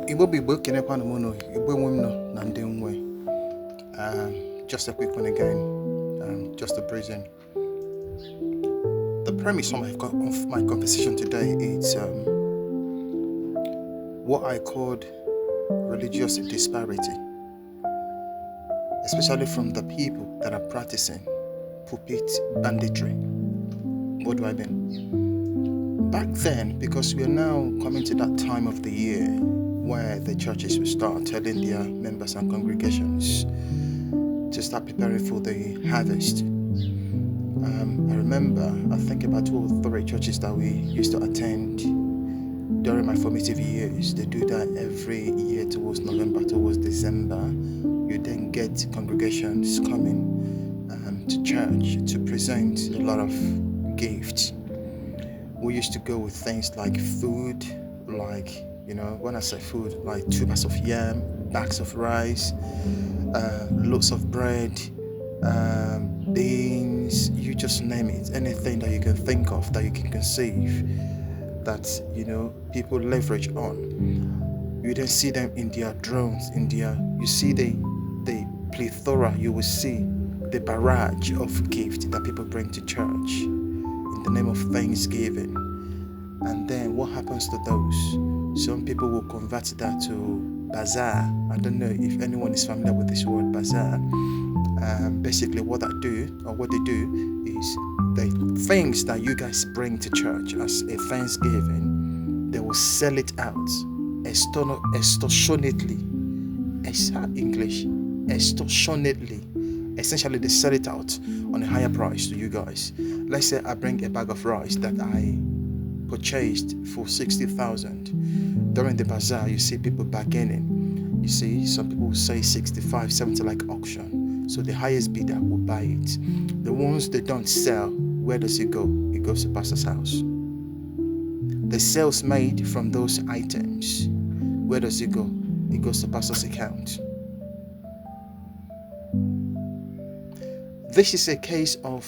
Igbo Igbo kenekwana mono Igbo nwemno na ndị nwe. Just a quick one again, just to present. The premise of my conversation today is what I called religious disparity, especially from the people that are practicing pulpit banditry. What do I mean? Back then, because we are now coming to that time of the year where the churches will start telling their members and congregations to start preparing for the harvest. I remember, I think about 2 or 3 churches that we used to attend during my formative years. They do that every year towards November, towards December. You then get congregations coming to church to present a lot of gifts. We used to go with things like food, like, when I say food, like tubers of yam, bags of rice, loaves of bread, beans, you just name it, anything that you can think of, that you can conceive, that, people leverage on. You then see them in their drones, you see the plethora, you will see the barrage of gifts that people bring to church in the name of Thanksgiving. And then what happens to those? Some people will convert that to bazaar. I don't know if anyone is familiar with this word bazaar. Basically what they do is the things that you guys bring to church as a Thanksgiving, they will sell it out extortionately. Extortionately. Essentially, they sell it out on a higher price to you guys. Let's say I bring a bag of rice that I purchased for 60,000. During the bazaar, you see people bargaining. You see, some people will say 65, 70 like auction. So the highest bidder will buy it. The ones they don't sell, where does it go? It goes to pastor's house. The sales made from those items, where does it go? It goes to pastor's account. This is a case of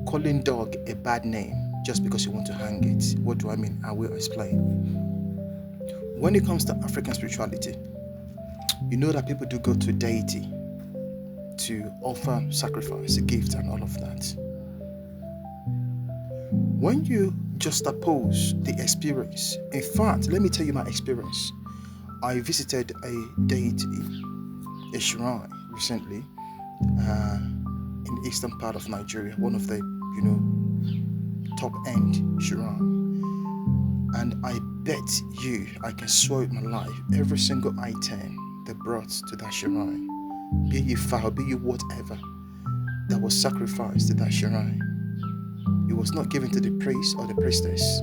calling dog a bad name just because you want to hang it. What do I mean? I will explain. When it comes to African spirituality, you know that people do go to deity to offer sacrifice, a gift, and all of that. When you just oppose the experience, in fact, let me tell you my experience. I visited a deity, a shrine recently, in the eastern part of Nigeria, one of the, top end shrine. And I bet you, I can swear with my life, every single item they brought to that shrine, be it fowl, be it whatever, that was sacrificed to that shrine, it was not given to the priest or the priestess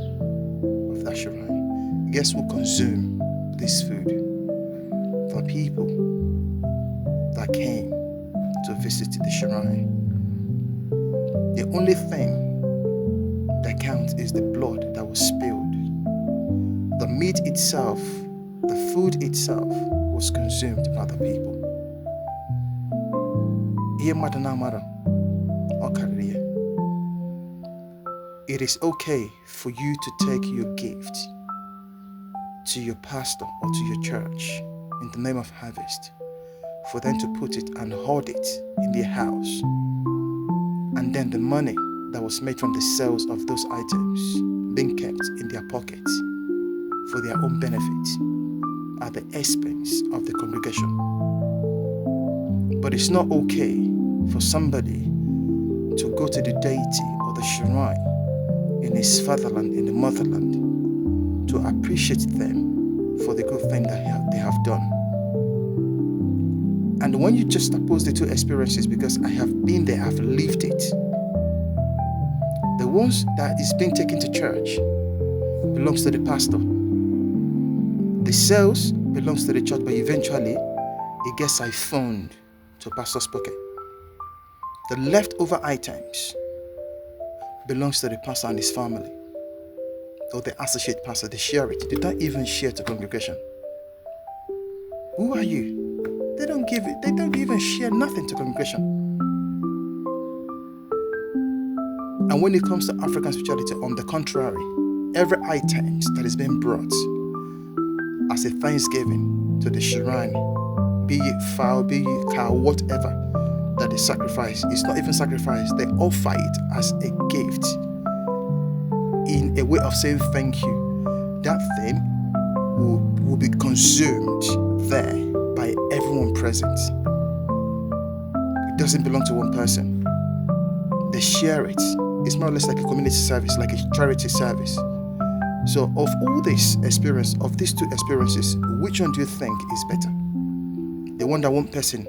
of that shrine. Guess who consumed this food? The people that came to visit the shrine. The only thing that counts is the blood that was spilled. The meat itself, the food itself, was consumed by the people. It is okay for you to take your gift to your pastor or to your church in the name of harvest, for them to put it and hoard it in their house. And then the money that was made from the sales of those items being kept in their pockets for their own benefit at the expense of the congregation. But it's not okay for somebody to go to the deity or the shrine in his fatherland, in the motherland, to appreciate them for the good thing that they have done. And when you just oppose the two experiences, because I have been there, I've lived it. The ones that is being taken to church belongs to the pastor. The sales belongs to the church, but eventually it gets siphoned to pastor's pocket. The leftover items belongs to the pastor and his family, or the associate pastor. They share it. They don't even share to congregation. Who are you? They don't give it. They don't even share nothing to congregation. And when it comes to African spirituality, on the contrary, every item that is being brought as a thanksgiving to the shrine, be it fowl, be it cow, whatever that they sacrifice. It's not even sacrifice, they offer it as a gift in a way of saying thank you. That thing will be consumed there by everyone present. It doesn't belong to one person. They share it. It's more or less like a community service, like a charity service. So of all this experience, of these two experiences, which one do you think is better? The one that one person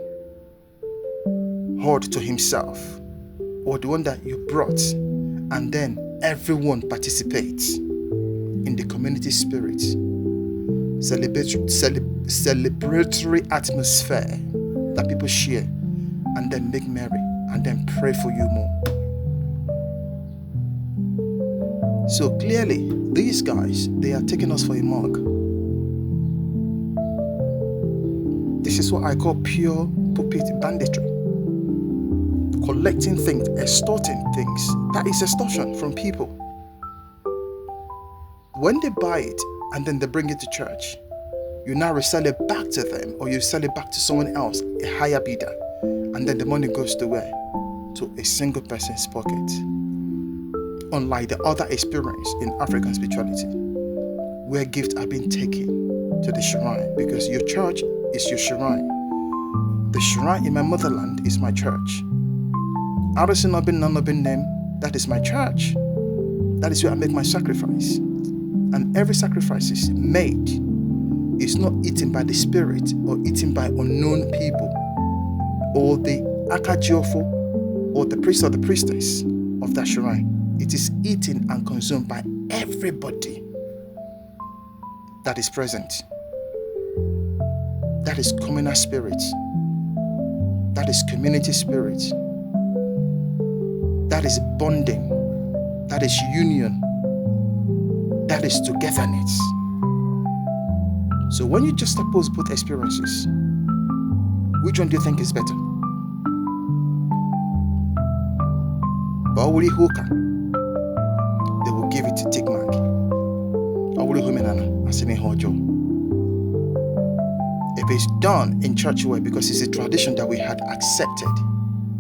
hoard to himself, or the one that you brought and then everyone participates in the community spirit, celebratory atmosphere that people share and then make merry and then pray for you more. So clearly, these guys, they are taking us for a mug. This is what I call pure pulpit banditry. Collecting things, extorting things. That is extortion from people. When they buy it and then they bring it to church, you now resell it back to them, or you sell it back to someone else, a higher bidder, and then the money goes to where? To a single person's pocket. Unlike the other experience in African spirituality, where gifts are being taken to the shrine, because your church is your shrine. The shrine in my motherland is my church. Arisen Obin Nanobin name, that is my church. That is where I make my sacrifice. And every sacrifice is made. It's not eaten by the spirit or eaten by unknown people, or the akajiofo, or the priest or the priestess of that shrine. It is eaten and consumed by everybody that is present. That is communal spirit. That is community spirit. That is bonding. That is union. That is togetherness. So when you just oppose both experiences, which one do you think is better? Bawuri Hoka, they will give it to Tigmak. Bawuri Humenana, Asini Hojo. If it's done in church way, because it's a tradition that we had accepted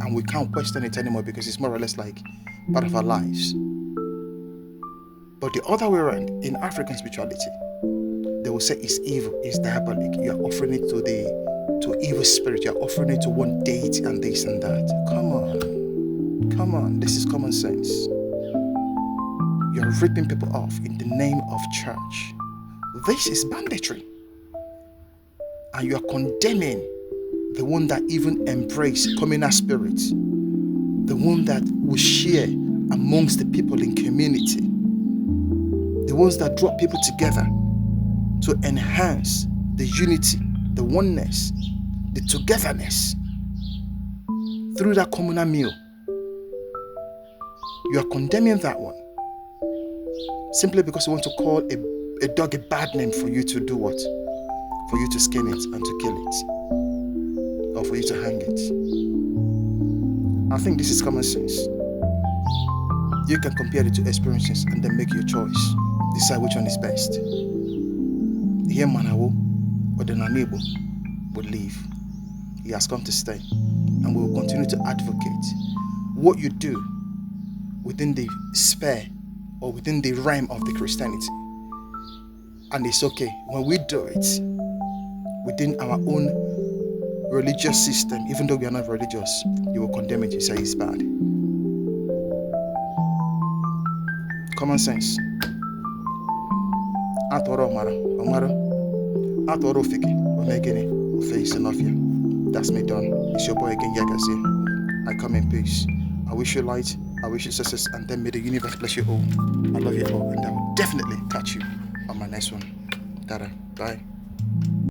and we can't question it anymore because it's more or less like part of our lives. But the other way around, in African spirituality, they will say it's evil, it's diabolic. You are offering it to evil spirit. You are offering it to one deity and this and that. Come on, this is common sense. You are ripping people off in the name of church. This is banditry. And you are condemning the one that even embrace communal spirit, the one that will share amongst the people in community, the ones that draw people together to enhance the unity, the oneness, the togetherness through that communal meal. You are condemning that one simply because you want to call a dog a bad name for you to do what? For you to skin it and to kill it, or for you to hang it. I think this is common sense. You can compare the two experiences and then make your choice. Decide which one is best. Here Manawo or the Nanebo would leave. He has come to stay, and we will continue to advocate what you do within the sphere or within the realm of the Christianity. And it's okay when we do it within our own religious system. Even though we are not religious, you will condemn it. You say it's bad. Common sense. Atoro Omaro, Atoro Fiki, Omegene, Face Enofia. That's me done. It's your boy again, Yagazi. I come in peace. I wish you light, I wish you success, and then may the universe bless you all. I love you all, and I will definitely catch you on my next one. Tada, bye.